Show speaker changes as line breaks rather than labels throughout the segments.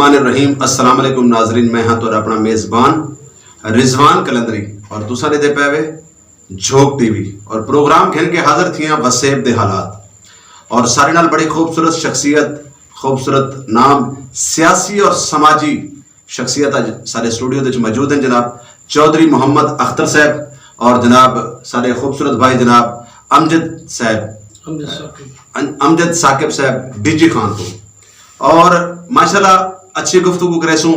बिस्मिल्लाहिर्रहमानिर्रहीम। अस्सलाम वालेकुम नाजरीन, मैं हाँ तोरा अपना मेज़बान रिजवान कलंदरी और तुसा ने दे पावे झोंक टीवी और प्रोग्राम खेल के हाजिर थी वसेब दे हालात और सारे नाल बड़ी खूबसूरत शख्सियत, खूबसूरत नाम, सियासी और समाजी शख्सियत आज सारे स्टूडियो दे मौजूद हैं। जनाब चौधरी मोहम्मद अख्तर साहब और जनाब सारे खूबसूरत भाई जनाब अमजद साकिब साहब डीजी खान को और माशाल्लाह अच्छी गुफ्तगू करेसूं।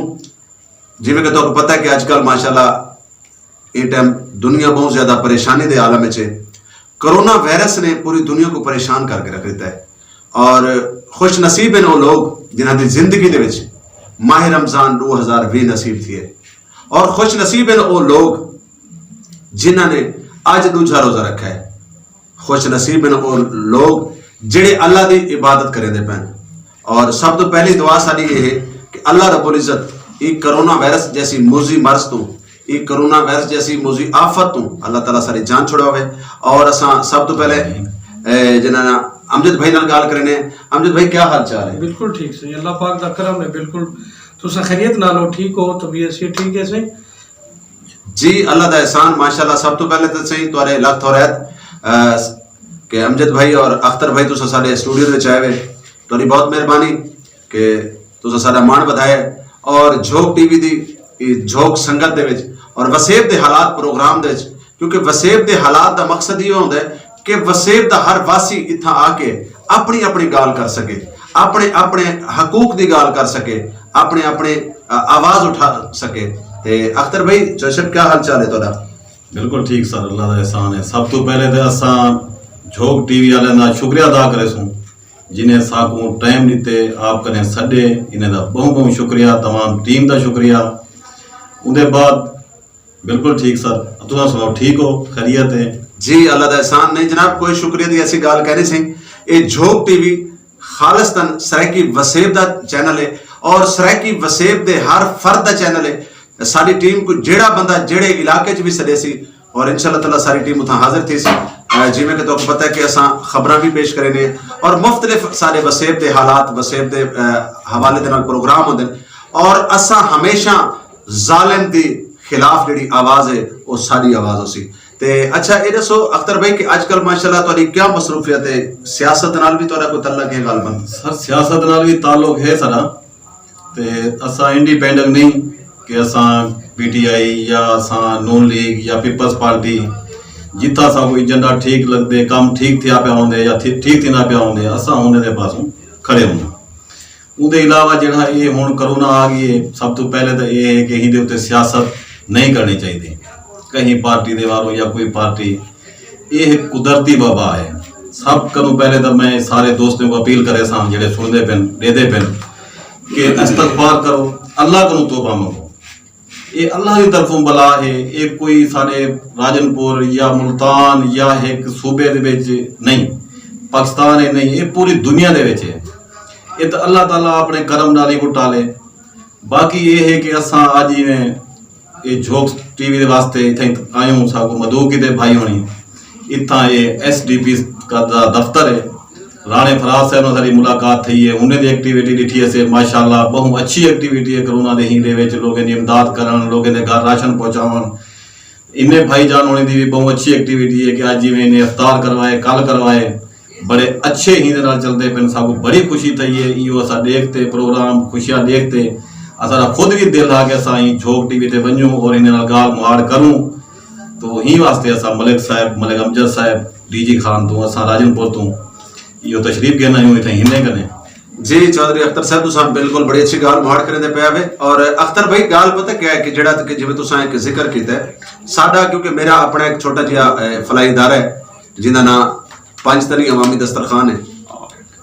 जिमें कि तो पता है कि आजकल माशाल्लाह ये टाइम दुनिया बहुत ज्यादा परेशानी दे आलम में कोरोना वायरस ने पूरी दुनिया को परेशान करके रख दिता है और खुश नसीब हैं वो लोग जिन्हों की जिंदगी दे विच माह रमजान 2020 नसीब थी और खुश नसीब हैं वो लोग जिन्होंने आज दूजा रोजा रखा है। खुश नसीब हैं वो लोग जेड़े अल्लाह की इबादत करें दे पैन और सब तो पहली दुआ साड़ी ये है कि अल्लाह रब्बुल इज्जत एक कोरोना वायरस जैसी मुजी मर्ज तू, एक कोरोना वायरस जैसी मुजी आफत तू अल्लाह ताला सारी जान छुड़ावे। और असा सब तो पहले जना अमजद भाई नाल गाल करने। अमजद भाई क्या हाल चाल है?
बिल्कुल ठीक से, अल्लाह पाक दा करम है। बिल्कुल तुसा खैरियत नाल हो, ठीक हो, तबीयत से ठीक है सही
जी, अल्लाह दा एहसान माशाल्लाह। सब तो पहले तो सही तुआरे लख थोरैत कि अमजद भाई और अख्तर भाई तुसा साडे स्टूडियो विच आए वे, तुहाडी बहुत मेहरबानी कि तुसा साडा मान वधाया और झोंक टीवी दी झोंक संगत दे विच और वसेब दे हालात प्रोग्राम दे विच, क्योंकि वसेब दे हालात दा मकसद ये होंदा है कि वसेब दा हर वासी इत्थां आके अपनी अपनी गाल कर सके, अपने अपने हकूक दी गाल कर सके, अपने अपने आवाज उठा सके। ते अख्तर भाई जोशब क्या हाल चाल है तुहाडा?
बिल्कुल ठीक सर, अल्लाह दा एहसान है। सब तो पहले तो असा झोंक टीवी वाले का शुक्रिया अदा करे सूं जिन्हें साकू टाइम दिते, आप कने सडे, इन्हें दा बहुत बहुत शुक्रिया, तमाम टीम का शुक्रिया। उनके बाद बिल्कुल ठीक सर, तुम सुनाओ ठीक हो, खैरियत है?
जी अल्लाह दा एहसान नहीं जनाब, कोई शुक्रिया दी ऐसी गाल कहनी सी। ये झोंक टीवी खालिस्तान सरायकी वसेब दा चैनल है और सरायकी वसेब दे हर फर्द दा चैनल है। सारी टीम को जेड़ा बंदा जेड़े इलाके च भी सदे सी और इंशाअल्लाह ताला सारी टीम उथा हाजिर थी सी। जिमें कि तो पता है कि असा खबरां भी पेश करेंगे और मुख्तलिफ सारे वसेब दे हालात, वसेब दे हवाले दे नाल प्रोग्राम होंदे और असा हमेशा जालिम दी खिलाफ जेड़ी आवाज है वो साडी आवाज होसी। ते अच्छा ये दसो अख्तर भाई कि आजकल माशाल्लाह तुहाडी क्या मसरूफियत है? सियासत नाल भी तुहाडा कोई तल्लक है? गालबन
सर सियासत नाल भी ताल्लुक है सारा, ते असा इंडिपेंडेंट नहीं कि असा पीटीआई या असा नून लीग या पीपल्स पार्टी जिता सा कोई एजेंडा ठीक लगते, काम ठीक थिया पे होंदे या ठीक थी ना पे होंदे, असा उन्हें दे पासों खड़े होंगे। उहदे इलावा जिहड़ा ये हुण कोरोना आ गई है, सब तो पहले तो ये है कि इहदे उत्ते सियासत नहीं करनी चाहिए कहीं पार्टी दे वालों या कोई पार्टी, ये कुदरती वबा है। सब करूँ पहले तो मैं सारे दोस्तों को अपील करे सा जेडे सुनते पेन देते पेन कि इस्तगफार करो, अल्लाह को तौबा मंगो। ये अल्लाह की तरफों बला है, ये कोई सारे राजनपुर या मुल्तान या एक सूबे दे विच नहीं, पाकिस्तान है नहीं, ये पूरी दुनिया दे विच है। ये तो अल्लाह ताला अपने करम नाल ही टाले। बाकी ये है कि असा अज इवें ये झोंक टीवी के वास्ते इतने आयूँ साकू मधु की भाई होनी इतना ये SDP का दफ्तर है, राणे फराज साहब सारी मुलाकात थी है, उन्हें एक्टिविटी दिखी है माशाल्लाह बहुत अच्छी एक्टिविटी है। कोरोना के हीले में लोगों की इमदाद करन, लोगों के घर राशन पहुँचावन, इन्हें भाईजान होने की भी बहुत अच्छी एक्टिविटी है कि अज जिमें इन्हें इफ्तार करवाए, कल करवाए, बड़े अच्छे हींदे नाल चलते पे। साकू बड़ी खुशी थी है, इो असा देखते प्रोग्राम खुशियाँ देखते असा खुद भी दिल आ कि असा झोंक टीवी ते वनूँ और इन्हें नाल गाल मुहाड़ करूँ। तो ही वास्ते असा मलिक साहब, मलिक अमजद साहब डीजी खान तो असा राजनपुर तो यो तशरीफ कहना यूँ इतने हिन्ने कने।
जी चौधरी अख्तर साहब तुसा बिल्कुल बड़ी अच्छी गाल मुहाड़ करने पे आवे। और अख्तर भाई गाल पता क्या है कि जेड़ा कि जिवें तुसा एक जिक्र कीता है साडा, क्योंकि मेरा अपना एक छोटा जिहा फलाई इदारा है जिंदा नाम पंजतनी अवामी दस्तरखान है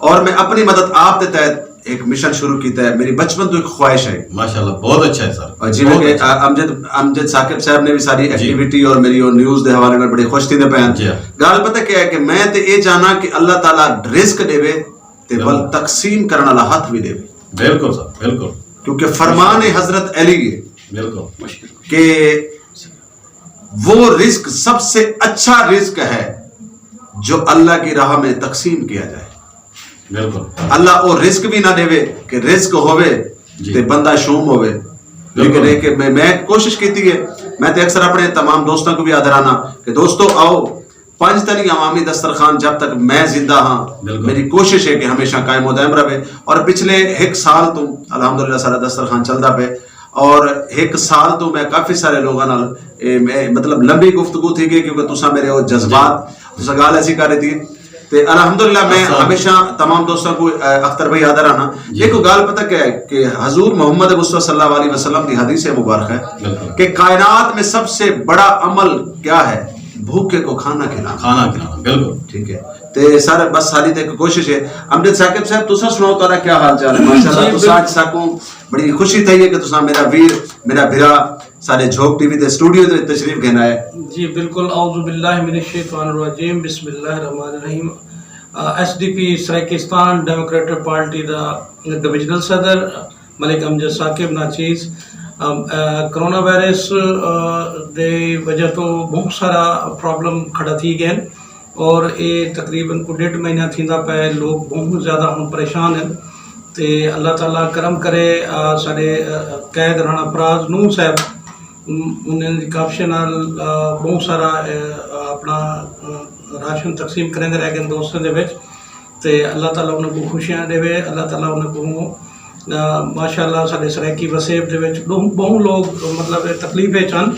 और मैं अपनी मदद आप के तहत एक मिशन शुरू किया है। मेरी बचपन तो एक ख्वाहिश है
माशाल्लाह, बहुत अच्छा है सर।
और जिवें कि अमजद साकिब साहब ने भी सारी एक्टिविटी और मेरी और न्यूज़ के हवाले में बड़ी खुश थी पे। गाल पता क्या है कि मैं तो ये चाहना कि अल्लाह ताला रिस्क देवे ते बल तकसीम करने वाला हाथ भी देवे।
बिल्कुल सर, बिल्कुल,
क्योंकि फरमान है हजरत अली है
बिल्कुल
कि वो रिस्क सबसे अच्छा रिस्क है जो अल्लाह की राह में तकसीम किया जाए।
बिल्कुल
अल्लाह वो रिस्क भी ना देवे कि रिस्क होवे
जी।
ते बंदा शूम होवे। लेकिन एक मैं कोशिश की है, मैं तो अक्सर अपने तमाम दोस्तों को भी आदराना कि दोस्तों आओ पंज तनी अवामी दस्तरखान जब तक मैं जिंदा हाँ
बिल्कुल।
मेरी कोशिश है कि हमेशा कायम दायम रहे। और पिछले एक साल तो अल्हम्दुलिल्लाह सारा दस्तरखान चलता पे, और एक साल तो मैं काफी सारे लोगों नाल मतलब लंबी गुफ्तगू थी गई, क्योंकि तुसा मेरे वो जज्बात तुसा गाल ऐसी कर रही थी। ते अल्हम्दुलिल्लाह मैं हमेशा तमाम दोस्तों को अख्तर भाई आदर आना। एक गाल पता क्या है कि हजूर मोहम्मद मुस्तफा सल्लल्लाहु अलैहि वसल्लम की हदीस मुबारक है कि कायनात में सबसे बड़ा अमल क्या है? भूखे को खाना खिलाना।
खाना खिलाना, बिल्कुल
ठीक है। ते सर बस सारी तक कोशिश है। अमजद साकिब साहब तुसा सुनाओ तारा क्या हाल चाल है? माशाल्लाह तुसा आज साकू बड़ी खुशी थई है कि तुसा मेरा वीर मेरा भिरा सारे झोंक टीवी दे स्टूडियो दे तशरीफ घेना है।
जी बिल्कुल। औज़ु बिल्लाहि मिनश शैतानिर रजीम, बिस्मिल्लाहिर रहमानिर रहीम। एसडीपी सराकिस्तान डेमोक्रेटिक पार्टी दा डिविजनल सदर मलिक अमजद साकिब नाचीज कोरोना वायरस दे वजह तो बहुत सारा प्रॉब्लम खड़ा थी गए, और ये तकरीबन को 1.5 महीना थींदा पे, लोग बहुत ज़्यादा हम परेशान हैं। ते अल्लाह ताला करम करे सारे कैद राणा फराज नूह साहब उन्हें काफशे नाल बहुत सारा अपना राशन तकसीम करेंगे रह गए दोस्तों के विच। ते अल्लाह ताला उन्हें खुशियां देवे, अल्लाह ताला उन्हें माशाअल्लाह साडे सराकी वसेब दे विच बहुत लोग मतलब तकलीफ चन।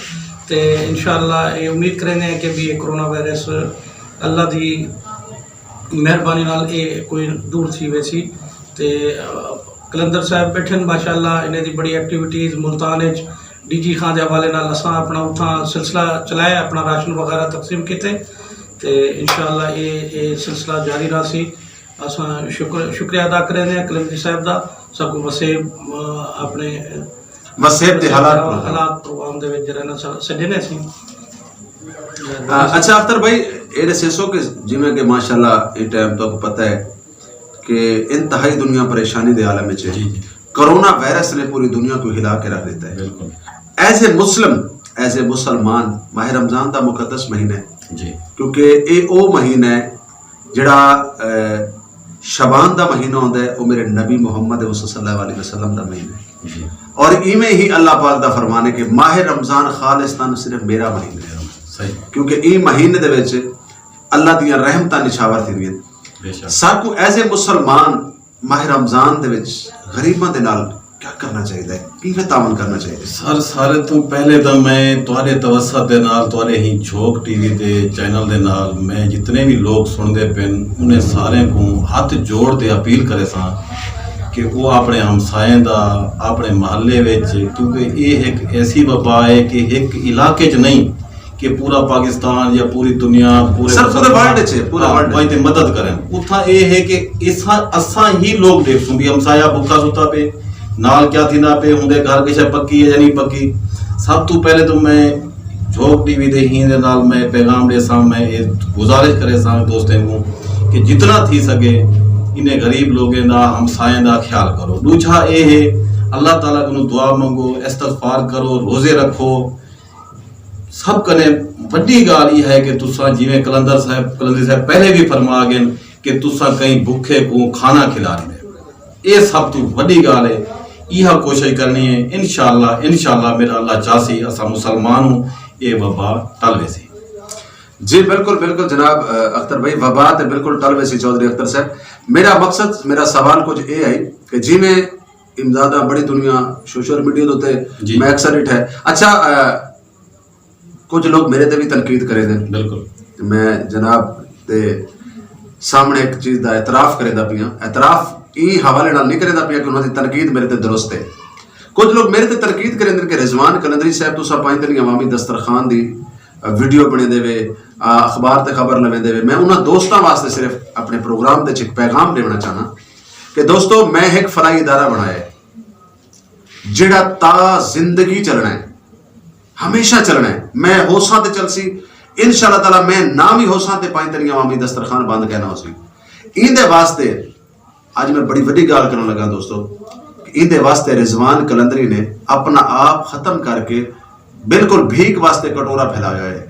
ते इंशाअल्लाह ये उम्मीद करेंगे कि भी ये कोरोना वायरस अल्लाह दी मेहरबानी नाल ये कोई दूर थी वैसी। ते कलंदर साहब बैठे माशाअल्लाह, इन्हें दी बड़ी एक्टिविटीज़ मुल्तान डीजी खान के हवाले नाल असां अपना उतना सिलसिला चलाया, अपना राशन वगैरह तकसीम किए। तो इंशाअल्लाह ये सिलसिला जारी रही। असां शुक्रिया अदा करें कलंदरी साहब का, सबको वसेब अपने
वसेब दे
हालात प्रोग्राम दे विच जरा सजने सी।
अच्छा अख्तर भाई ये सेसो के जिमें कि माशाल्लाह ये टाइम तो पता है कि इंतहाई दुनिया परेशानी दे आलम में है। कोरोना वायरस ने पूरी दुनिया को हिला के रख देता है।
बिल्कुल।
As a Muslim as a मुसलमान माह रमजान का मुकद्दस महीना है
जी,
क्योंकि ये वो महीना है जड़ा शबान का महीना होता है, वो मेरे नबी मुहम्मद सल्लल्लाहु अलैहि वसल्लम का महीना है
जी।
और इवें ही अल्लाह पाक का फरमान है कि माह रमजान खालिस्तान सिर्फ मेरा महीना है।
सही।
क्योंकि ई महीने दे विच अल्लाह दी रहमतां निछावर थी।
बेशक।
साकू एज ए मुसलमान माह रमजान दे विच गरीबां दे नाल क्या करना चाहिए, किवें तावन करना चाहिए?
सर सारे तो पहले तो मैं तुहाडे तवस्सुत दे नाल तुहाडे ही झोंक टीवी दे चैनल दे नाल मैं जितने भी लोग सुनते पेन उन्हें सारे को हाथ जोड़ के अपील करे सा कि वो अपने हमसाएं दा अपने महल्ले विच, क्योंकि ये एक ऐसी वबा है कि एक इलाके च नहीं कि पूरा पाकिस्तान या पूरी दुनिया पूरे वर्ल्ड में मदद करें। उथा ये है कि इसा असा ही लोग देखूं भी हमसाया भूखा सुता पे नाल क्या थी ना पे उनके घर की शायद पक्की है या नहीं पक्की। सब तो पहले तो मैं झोंक टीवी दे ही दे नाल मैं पैगाम दे सा, मैं ये गुजारिश करे सा दोस्तों को कि जितना थी सके इन्हें गरीब लोगों का हमसाएं का ख्याल करो। दूसरा ये है अल्लाह ताला को दुआ मंगो, इस्तगफार करो, रोजे रखो। सब कने वड्डी गाल यह है कि तुसा जिवें कलंदरी साहब पहले भी फरमा गए कि तुसा कहीं भूखे को खाना खिला रहे, ये सब तो वड्डी गाल है। यह कोशिश करनी है इंशाअल्लाह मेरा अल्लाह चासी असा मुसलमान हूँ ये वबा टल वैसी।
जी बिल्कुल बिल्कुल जनाब अख्तर भाई, वबा तो बिल्कुल टल वैसी। चौधरी अख्तर साहब मेरा मकसद मेरा सवाल कुछ ये है कि जिमें इमदादा बड़ी दुनिया सोशल मीडिया होते मैं अक्सर इठ है। अच्छा कुछ लोग मेरे ते भी तनकीद करे थे,
बिल्कुल
मैं जनाब दे सामने एक चीज़ का एतराफ़ करे पिया, एतराफ़ ई हवाले नाल नहीं करे पिया कि उन्होंने तनकीद मेरे ते दुरुस्त है। कुछ लोग मेरे ते तनकीद करेंगे कि रिजवान कलंदरी साहब तुसा पाइंदे नहीं अवामी दस्तरखान दी वीडियो बने देवे अखबार ते खबर लवे देवे। मैं उन्होंने दोस्तों वास्ते सिर्फ अपने प्रोग्राम ते एक पैगाम देना चाहना कि दोस्तों मैं एक फलाई इदारा बनाया है जिहड़ा ता जिंदगी चलना है, हमेशा चलना है। मैं होसा ते चलसी इंशाअल्लाह ताला, मैं नाम ही होसा ते पाई तनी अवामी दस्तरखान बंद कहना होसी। इंदे वास्ते आज मैं बड़ी वड्डी गाल करने लगा दोस्तों, इंदे वास्ते रिजवान कलंदरी ने अपना आप खत्म करके बिल्कुल भीख वास्ते कटोरा फैलाया है,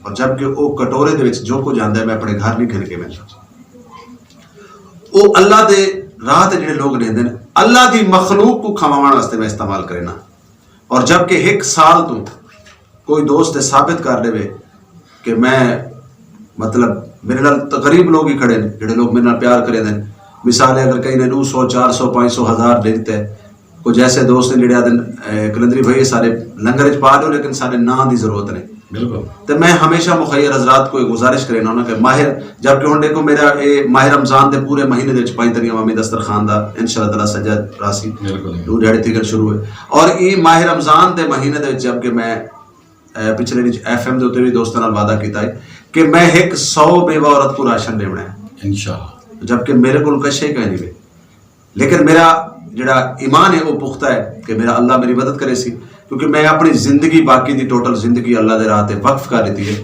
और जबकि वो कटोरे दे विच जो कुछ आंदा है मैं अपने घर नहीं खिल के मैं वो अल्लाह दे राह ते जिहड़े लोग लेंदे ने अल्लाह दी मखलूक को खवाने वास्ते मैं इस्तेमाल करे ना। और जबकि एक साल तो कोई दोस्त साबित कर देवे कि मैं मतलब मेरे नाल गरीब लोग ही खड़े जेडे लोग मेरे नाल प्यार करे देन, मिसाल है अगर कहीं ने 200 400 500 1000 दे दिते, कुछ ऐसे दोस्त ने जेडे कलंदरी भाई सारे लंगर च पा दो लेकिन सारे ना की जरूरत नहीं।
बिल्कुल।
तो मैं हमेशा मुखैर हजरात को एक गुजारिश करे ना कि माहिर जबकि हुण देखो मेरा ये माह रमजान के पूरे महीने के 5 तरीक अवामी दस्तरखान का इंशाअल्लाह ताला सजद रासी 2 ढाई तरीक शुरू है। और ये माह रमजान के महीने के जबकि मैं पिछले FM के उत्ते भी दोस्तों नाल वादा किया है कि मैं 100 बेवा औरत को राशन देना है इंशाअल्लाह, जबकि मेरे को कशे कह नहीं, लेकिन मेरा जड़ा ईमान है वो पुख्ता है कि मेरा अल्लाह मेरी मदद करे सी, क्योंकि मैं अपनी जिंदगी बाकी दी टोटल जिंदगी अल्लाह दे राह ते वक्फ कर दी है।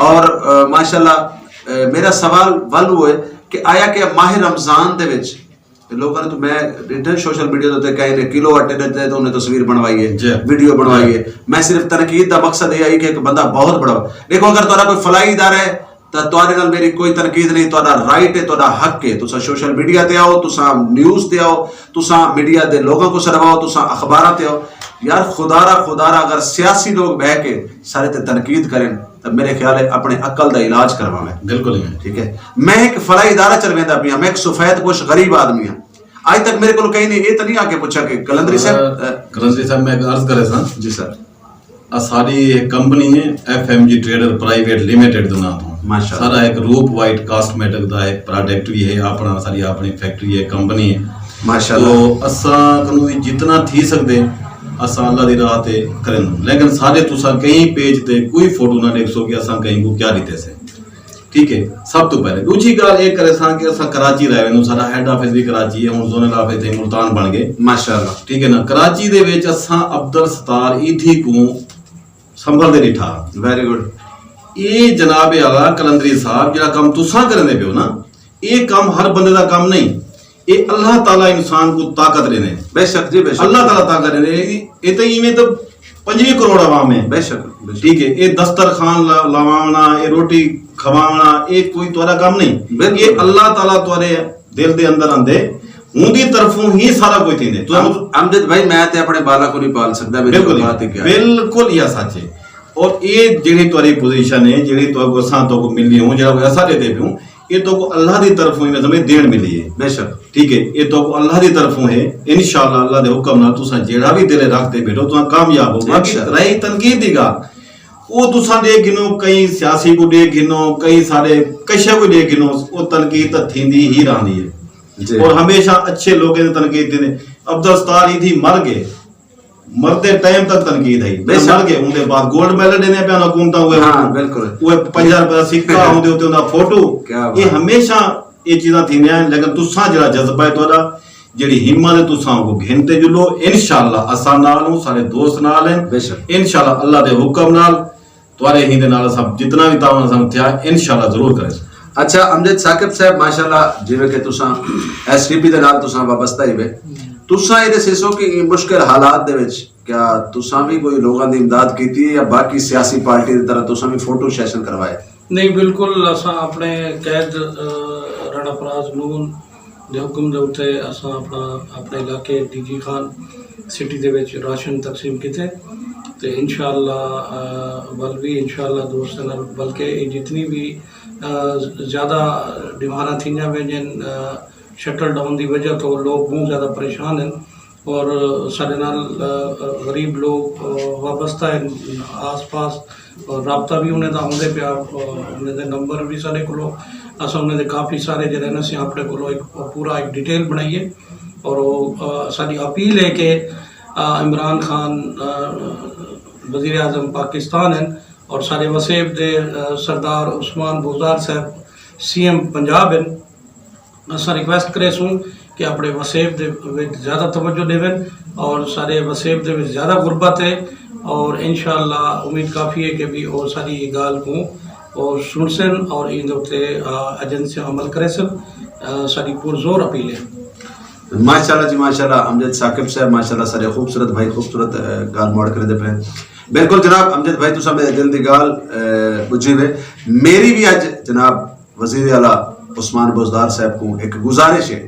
और माशाल्लाह मेरा सवाल वल हुआ है कि आया कि माह रमजान दे विच लोगों ने तो मैं इंटर सोशल मीडिया तो कहीं ने किलो आटे देते तो उन्हें तस्वीर बनवाई है, वीडियो बनवाई है। मैं सिर्फ तनकीद का मकसद ये आई कि एक बंदा बहुत बड़ा देखो, अगर तुम्हारा कोई फलाई इदारा है तो तुहाडे नाल मेरी कोई तनकीद नहीं, तुहाडा राइट है, तुहाडा हक है, तुसा सोशल मीडिया ते आओ, तुसा न्यूज़ ते आओ, तुसा मीडिया दे लोगों को सरवाओ, तुसा अखबारां ते आओ। यार खुदारा अगर सियासी लोग बह के सारे ते तनकीद करें तो मेरे ख्याल है अपने अकल का इलाज करवावे। बिल्कुल ठीक है। मैं एक फलाई इदारा चल वेंदा पिया, मैं एक सफेद पोश गरीब आदमी हाँ, आज तक मेरे को कहीं ने ये तो नहीं आके पूछा कि कलंदरी साहब
मैं अर्ज करे सा
जी सर,
सारी कंपनी है FMG ट्रेडर प्राइवेट लिमिटेड दे नाम तो सारा एक रूप वाइट कॉस्मेटिक दा एक प्रोडक्ट भी है, अपना सारी अपनी फैक्ट्री है, कंपनी है माशाल्लाह। तो असा कनु जितना थी सकदे असा अल्लाह दी राह ते करन, लेकिन सारे तुसा कहीं पेज ते कोई फोटो ना देख सो कि असा कहीं को क्या दिते से। ठीक है, सब तो पहले दूसरी गाल ये करे सा कि असा कराची रहे नु, सारा हेड ऑफिस भी कराची है, हुन जोनल ऑफिस ते मुल्तान बन गए माशाल्लाह। ठीक है ना, कराची दे विच असा अब्दुल सत्तार ईथी को संभल दे दिठा। Very good. ये जनाब आला कलंदरी साहब जरा काम तुसा करने पे हो ना, ये काम हर बंदे का काम नहीं, ये अल्लाह ताला इंसान को ताकत देने। बेशक जी बेशक, अल्लाह ताला ताकत देने। ये तो इवें तो 5 करोड़ आवाम है। बेशक ठीक है, ये दस्तरखान लवावना, ये रोटी खवावना, ये कोई तुम्हारा काम नहीं, ये अल्लाह ताला तुम्हारे दिल दे अंदर आंदे उनकी तरफों ही सारा कोई थी। अमजद भाई मैं ते अपने बाला को नहीं पाल सकता, बिल्कुल बात है क्या, बिल्कुल या सच है। और ये जेडी तुम्हारी पोजीशन है, जेडी तो असा तो को मिली हूं, जरा ऐसा दे हूं, ये तो को अल्लाह दी तरफों ही समझ देन मिली है। बेशक ठीक है, ये तो को अल्लाह दी तरफों है। इंशाअल्लाह अल्लाह दे हुक्म नाल तुसा जेड़ा भी दिल रखते बैठो तुसा कामयाब हो। बाकी रही तनकीद दी गल वो तुसा दे गिनो, कई सियासी को दे गिनो, कई सारे कशा को दे गिनो, वो तनकीद थींदी ही रहनी है और हमेशा अच्छे लोगों ने तनकीद देने। अब्दुल सत्तार थी मर गए, मरते टाइम तक तनकीद है, मर गए उनके बाद गोल्ड मेडल देने पे हुकूमत हुए। हाँ, बिल्कुल वो 50 रुपए का सिक्का होंदे होते उनका फोटो, ये हमेशा ये चीज़ां थींदियां। लेकिन तुसा जरा जज्बा है तुहाडा, जेडी हिम्मत है तुसा को घिनते जुलो। इंशाअल्लाह असा नाल हूं, सारे दोस्त नाल हैं। इंशाअल्लाह अल्लाह दे हुक्म नाल तुहारे ही दे नाल सब जितना भी तावन सम थिया इंशाअल्लाह जरूर करें। अच्छा अमजद साकिब साहब माशाअल्लाह जिवें कि तुसा SDP दे नाल तुसा वाबस्ता ही वे, तुसा ये दसो कि मुश्किल हालात दे विच क्या तुसा भी कोई लोगों की इमदाद की या बाकी सियासी पार्टी की तरह तुसा भी फोटो सेशन करवाए?
नहीं बिल्कुल, असा अपने कैद राणा फराज नून दे हुक्म दे उत्ते असा अपने इलाके DG खान सिटी दे विच राशन तकसीम किते ते इंशाअल्लाह बल भी इंशाअल्लाह दोस्त नाल, बल्कि जितनी भी ज़्यादा डिमांड थी जिन शटल डाउन की वजह तो लोग बहुत ज़्यादा परेशान हैं और साढ़े नाल गरीब लोग वाबस्ता है आस पास और रबता भी उन्हें आते पाया, उन्हें नंबर भी साढ़े को अस उन्हें काफ़ी सारे जो ना से अपने को एक पूरा एक डिटेल बनाइए और साड़ी अपील है कि इमरान खान वज़ीर आज़म पाकिस्तान हैं और सारे वसेब दे सरदार उस्मान बुज़दार साहब CM पंजाब हैं। असा रिक्वेस्ट करे सूँ कि अपने वसेब दे ज़्यादा तवज्जो देवें और सारे वसेब दे ज़्यादा गुरबत है और इंशाअल्लाह उम्मीद काफ़ी है कि भी और सारी ये गाल को और सुन सन और इन उत्ते एजेंसियां अमल करे सन, सारी पुरजोर अपील है।
माशाल्लाह जी माशाल्लाह। अमजद साकिब साहब माशाल्लाह सारे खूबसूरत भाई खूबसूरत गाल मोड़ कर दे पे। बिल्कुल जनाब अमजद भाई तुसा मेरे दिल दी गाल बुझी वे। मेरी भी अज जनाब वज़ीर आला उस्मान बुज़दार साहब को एक गुजारिश है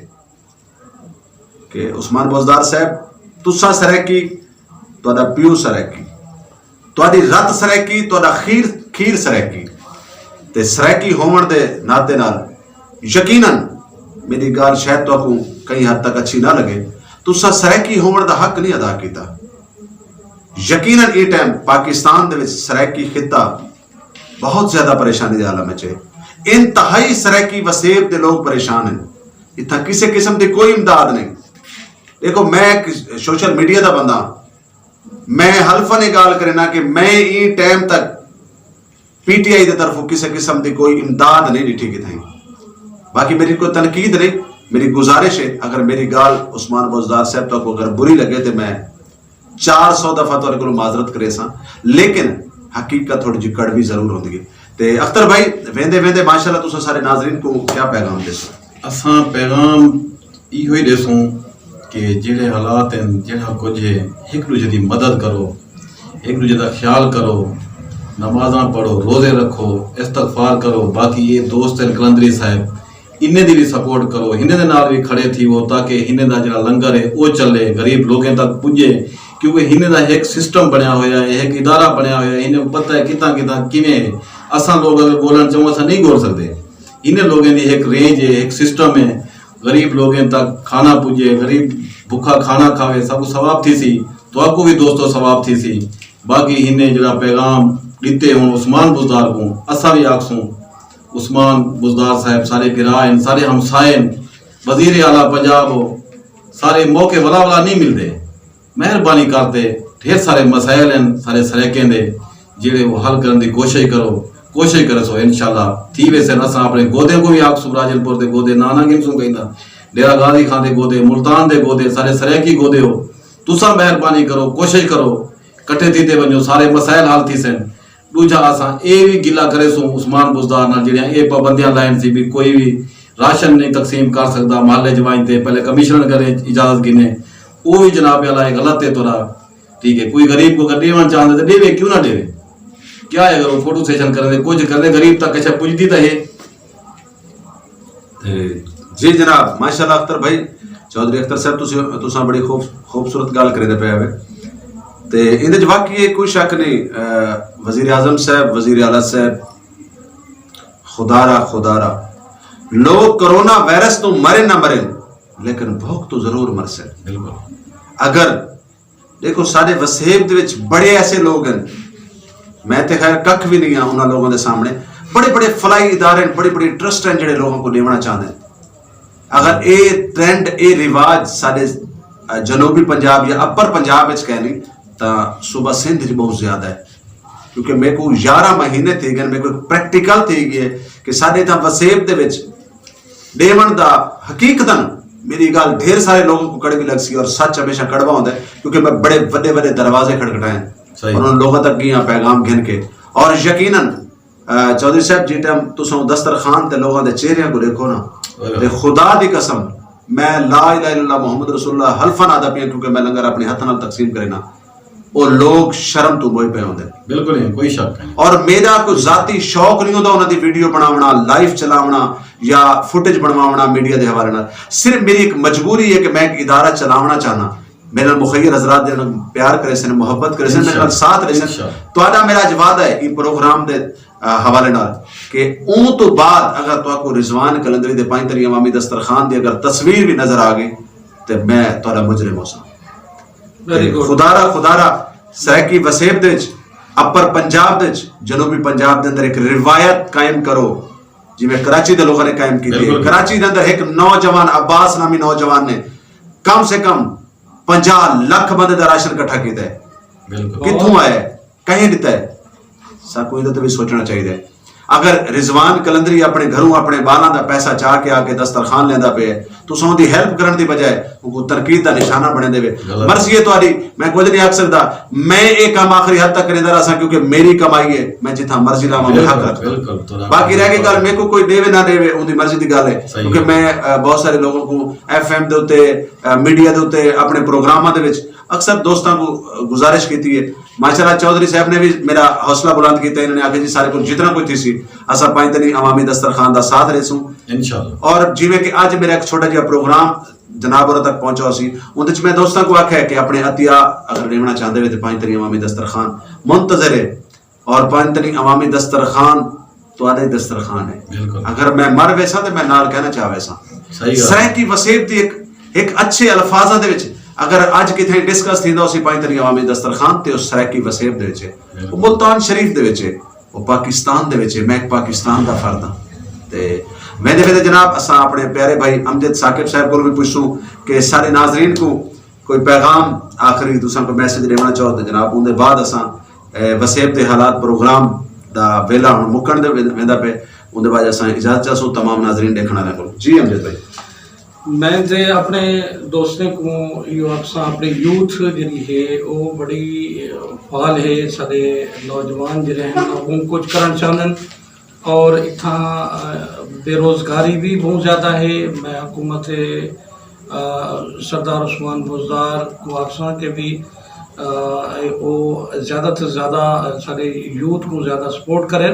कि उस्मान बोजदार साहब तुसा सरैकी, तुहाडा प्यो सरैकी, तुहाडी रत सरैकी, तुहाडा खीर सरैकी, ते सरैकी होवन दे नाते नाल यकीनन मेरी गाल शायद तुहानू कई हद तक अच्छी ना लगे, तुसा सरैकी होवन दा हक नहीं अदा किया। यकीनन ये टाइम पाकिस्तान दे विच सरैकी खिता बहुत ज्यादा परेशानी के आलम च है। इंतहाई सरैकी वसेब के लोग परेशान हैं, इतना किसी किस्म की कोई इमदाद नहीं। देखो मैं एक सोशल मीडिया का बंदा, मैं हल्फन ये गाल करना कि मैं ये टाइम तक PTI की तरफों किसी किस्म की कोई इमदाद नहीं डिठी कि थी। बाकी मेरी कोई तनकीद नहीं, मेरी गुजारिश है अगर मेरी गाल उस्मान बोजदार साहब तो अगर बुरी लगे तो मैं 400 दफा तुहाडे कोलों माजरत करे सा, लेकिन हकीकत थोड़ी जी कड़वी जरूर होती है। तो अख्तर भाई वेंदे वेंदे माशाल्लाह तुसां सारे नाजरीन को क्या पैगाम देसो?
असां पैगाम इहो ही देसूं कि जेड़े हालात हैं, जेड़ा कुछ है, एक दूजे की मदद करो, एक दूजे का ख्याल करो, नमाज़ां पढ़ो, रोज़े रखो, इस्तगफार करो। बाकी ये दोस्त हैं कलंदरी साहब, इन्हें दी भी सपोर्ट करो, इन्हें दे नाल भी खड़े थी वो, ताकि इन्हें दा जड़ा लंगर है वो चले, गरीब लोगों तक पुजे, क्योंकि इन्हें दा एक सिस्टम बनया होया है, एक इदारा बनया होया है, इन्हें पता है कितना कितना किवें असां लोग अगर बोलन चाहो असां नहीं बोल सकते। इन्हें लोगों की एक रेंज है, एक सिस्टम है, गरीब लोगों तक खाना पुजे, गरीब भूखा खाना खावे, सब सवाब थी सी, तो आपको भी दोस्तों सवाब थी सी। बाकी इन्हें जरा पैगाम दिते हों उस्मान बुजदार को, असा भी आखसूं उस्मान बुजदार साहब सारे गिराएं, सारे हमसाएं, वजीर आला पंजाब हो, सारे मौके वाला वाला नहीं मिलते, मेहरबानी करते, ढेर सारे मसाइल हैं सारे सरेकें दे जेड़े वो हल करने की कोशिश करे सो इंशाल्लाह थी। वैसे असा अपने गोदे को भी आखसूं, राजलपुर के गोदे, नाना गिनसूं कहता, डेरा गाजी खां दे गोदे, मुल्तान दे गोदे, सारे सरेकी गोदे हो, तुसा मेहरबानी करो, कोशिश करो, कट्ठे थी ते वञो, सारे मसाइल हल थी सन। दूजा असां ये भी गिला करे सूं उस्मान बुजदार नाल जेड़ियां ये पाबंदियां लाइन सी भी कोई भी राशन नहीं तकसीम कर सकता महल्ले जवाइन ते, पहले कमिश्नर करे इजाजत गिने, वो भी जनाब अला गलत है तोरा, ठीक है। कोई गरीब को देवन चाहते तो देवे, क्यों ना देवे, क्या है अगर वो फोटो सेशन करे कुछ करे गरीब तक अच्छा पुजती तो है।
जी जनाब माशाल्लाह अख्तर भाई, चौधरी अख्तर साहब तुसा बड़ी खूबसूरत गाल करे पे आवे ते इंदे वाकई कोई शक नहीं। वजीर आजम साहब, वजीर आला साहब, खुदारा लोग कोरोना वायरस तो मरे ना मरे, लेकिन भूख तो जरूर मर से।
बिल्कुल
अगर देखो सारे वसेब दे विच बड़े ऐसे लोग हैं, मैं तो खैर कख भी नहीं हाँ उन्होंने लोगों के सामने, बड़े बड़े फलाई इदारे, बड़े बड़े ट्रस्ट हैं जो लोगों को लेवना चाहते हैं। अगर ये ट्रेंड ये रिवाज सारे जनूबी पंजाब या अपर पंजाब कहनी तो सुबह सिंध बहुत ज्यादा है, क्योंकि मेरे को 11 महीने थे गए, मेरे को प्रैक्टिकल थी गए कि साढ़े इतना वसेब दे विच देवन दा हकीकतन मेरी गाल ढेर सारे लोगों को कड़वी लग सी, और सच हमेशा कड़वा होता है क्योंकि मैं बड़े बड़े बड़े दरवाजे खटखटाए और उन लोगों तक गया पैगाम घिन के। और यकीनन चौधरी साहब जी टाइम तुम दस्तरखान ते लोगों के चेहरे को देखो ना, ते खुदा दी कसम मैं ला इलाहा इल्लल्लाह मुहम्मद रसूलुल्लाह हल्फन आदा पिया, क्योंकि मैं लंगर अपने हाथ नाल तकसीम करे ना, वो लोग शर्म तो मोए पे होंदे,
बिल्कुल नहीं, कोई शक नहीं।
और मेरा कोई जाती शौक नहीं होता उन्होंने वीडियो बनावना, लाइव चलावना या फुटेज बनवाना मीडिया के हवाले नाल। सिर्फ मेरी एक मजबूरी है कि मैं एक इदारा चलावना चाहना, मेरे मुखैर हजरात दे प्यार करे सन, मोहब्बत करे सन, मेरे साथ रहे सन। तो मेरा आज वादा है इन प्रोग्राम के हवाले नाल कि ऊं तो बाद अगर तो रिजवान कलंदरी दे 5 तरी अवामी दस्तरखान दी अगर तस्वीर भी नजर आ गई तो मैं तुहाडा मुजरिम हो सा। खुदारा सैकी वसेब दे अपर पंजाब दे जनूबी पंजाब दे अंदर एक रिवायत कायम करो जिवें कराची दे लोगों ने कायम की थी। कराची दे अंदर एक नौजवान अब्बास नामी नौजवान ने कम से कम 50 लाख बंदे का राशन इकट्ठा किया है। कितों आया, कहीं दिता है, कोई तो भी सोचना चाहिए। अगर रिजवान कलंदरी अपने घरों अपने बालों का पैसा चाह के आके दस्तरखान लेंदा पे तो उसकी हेल्प करने की बजाय उनको तनकीद का निशाना बने देवे, मर्जी है तुम्हारी, मैं कुछ नहीं आख सकता। मैं एक काम आखिरी हद तक करेंदा रहा क्योंकि मेरी कमाई है, मैं जिथा मर्जी लावा मैं हक रखता। बाकी रह गई गल मेरे को कोई देवे ना देवे उनकी मर्जी की गल है, क्योंकि मैं बहुत सारे लोगों को FM के उत्ते मीडिया के उत्ते अपने प्रोग्रामों के अक्सर दोस्तों को गुजारिश की है। माशाल्लाह चौधरी साहब ने भी मेरा हौसला बुलंद किया, इन्होंने आके जी सारे को जितना कोई थी सी असा 5 तनी अवामी दस्तरखान का साथ रहे सूं इंशाअल्लाह। और जिवें कि आज मेरा एक छोटा जिहा प्रोग्राम जनाब और तक पहुंचा सी उन मैं दोस्तों को आख्या कि अपने अतिया अगर लेना चाहते हो तो 5 तरी अवामी दस्तरखान मुंतजर है और 5 तरी अवामी दस्तरखान तो आधे दस्तरखान है। अगर मैं मर वैसा तो मैं नाल कहना चाह वैसा सह की वसीयत एक अच्छे अल्फाजा दे विच अगर आज किथे डिस्कस थींदा उसी 5 तरी अवामी दस्तरखान ते उस सह की वसीयत दे विच वो मुल्तान शरीफ दे विच वो पाकिस्तान दे विच मैं पाकिस्तान दा फर्द हां ते वेंदे वेंदे जनाब असा अपने प्यारे भाई अमजद साकिब साहब को भी पूछूं कि सारे नाजरीन को कोई पैगाम आखिरी तुसा को मैसेज देना चाहो तो जनाब उनके बाद असा वसीयत दे हालात प्रोग्राम दा वेला हुन मुकण दे वेंदा पे उनके बाद असा इजाजत चाहूं तमाम नाजरीन देखने वाले को। जी अमजद भाई मैं
ते अपने दोस्तों को यो अक्सा अपनी यूथ जी है वो बड़ी फाल है सारे नौजवान जिहड़े हैं वो कुछ करना चाहते और इतना बेरोज़गारी भी बहुत ज़्यादा है। मैं हुकूमत सरदार उस्मान बुज़दार को आखसा के भी वो ज़्यादा से ज़्यादा सारे यूथ को ज़्यादा सपोर्ट करें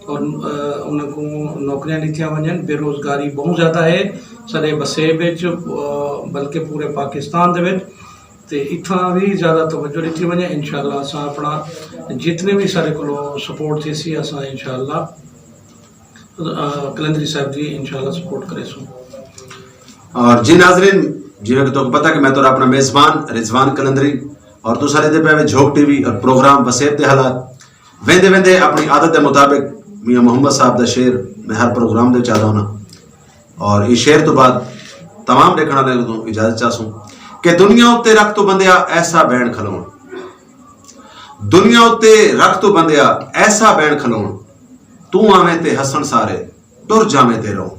और उनको नौकरियां दी वजन। बेरोज़गारी बहुत ज़्यादा है सारे बसे बल्कि पूरे पाकिस्तान दे इतना भी ज़्यादा तवज्जो दी वजे। इंशाअल्लाह असा अपना जितने भी सारे को सपोर्ट थी सी असा इंशाअल्लाह कलंदरी साहब जी इंशाअल्लाह सपोर्ट करे सो।
और जी नाजरीन जिवें कि तो पता कि मैं तो अपना मेज़बान रिजवान कलंदरी और तू सारे दे पे झोंक टीवी और प्रोग्राम वसीयत दे हालात वेंदे वेंदे अपनी आदत के मुताबिक मियां मोहम्मद साहब दा शेर मैं हर प्रोग्राम दे चाहता हूं और इस शेर तो बाद तमाम देखने वाले को इजाजत चाहूं कि दुनिया उत्ते रख तो बंदिया ऐसा बैन खलोण, दुनिया उत्ते रख तो बंदिया ऐसा बैन खलोण, तू आवें ते हसन सारे टुर जावें ते रहो।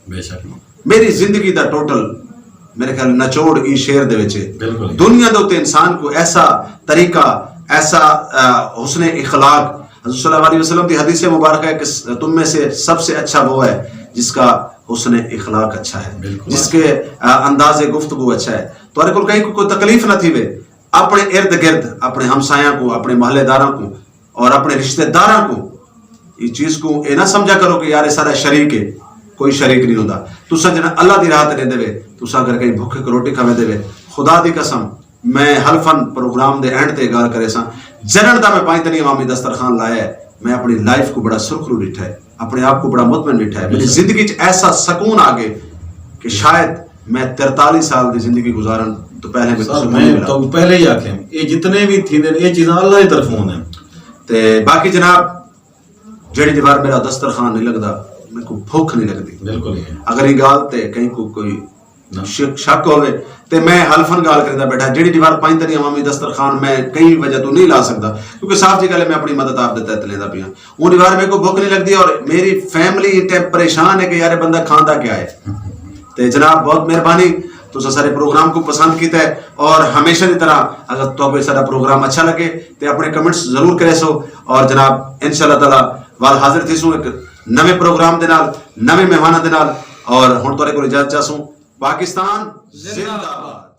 बेशक
मेरी जिंदगी दा टोटल मेरे ख्याल नचोड़ ई शेर दे विच दुनिया दे उत्ते इंसान को ऐसा तरीका ऐसा हुस्न इखलाक हज़रत सल्लल्लाहु अलैहि वसल्लम की हदीस मुबारक है कि तुम में से सबसे अच्छा वो है जिसका हुस्न इखलाक अच्छा है, जिसके अंदाज़े गुफ्तगू अच्छा है। तो को कहीं को तकलीफ न थी वे अपने इर्द गिर्द अपने हमसाया को अपने मोहल्लेदारों को और अपने रिश्तेदारों को इस चीज को ये ना समझा करो कि यार सारा शरीक है, कोई शरीक नहीं होता। तुसा जना अल्लाह की राह ते देवे तुसा अगर कहीं भुखे को रोटी खावे देवे खुदा दी कसम मैं हल्फन प्रोग्राम दे एंड ते गाल करे सा जनन दा मैं 5 तनी अवामी दस्तरखान लाया है। मैं अपनी लाइफ को बड़ा सुरखरू डिठा है, अपने आप को बड़ा मुतमइन डिठा है। मेरी जिंदगी च ऐसा सुकून आ गए कि शायद मैं 43 साल की जिंदगी गुजारन तो पहले
मैं तो पहले ही आखे ये जितने भी थी ये चीज़ां अल्लाह की तरफों हैं
ते बाकी जनाब जेड़ी दीवार मेरा दस्तरखान नहीं लगता मेरे को भूख नहीं लगती।
बिल्कुल
अगर ये गाल ते कहीं को कोई शक होवे ते मैं हल्फन गाल करदा बैठा जेड़ी दीवार 5 तनी अवामी दस्तरखान मैं कई वजह तो नहीं ला सकता क्योंकि साफ जी गल मैं अपनी मदद आप दे तहत लेंदा पिया वो दीवार मेरे को भूख नहीं लगती और मेरी फैमिली परेशान है कि यार बंदा खांदा क्या है। ते जनाब बहुत मेहरबानी तुसा सारे प्रोग्राम को पसंद किया है और हमेशा की तरह अगर तो कोई सारा प्रोग्राम अच्छा लगे तो अपने कमेंट्स जरूर करे सो और जनाब इंशाअल्लाह ताला वाल हाजिर थी सू एक नवे प्रोग्राम दे नाल नवे मेहमानां दे नाल और हुण तुहाडे कोल इजाजत चाहूं। पाकिस्तान जिंदाबाद।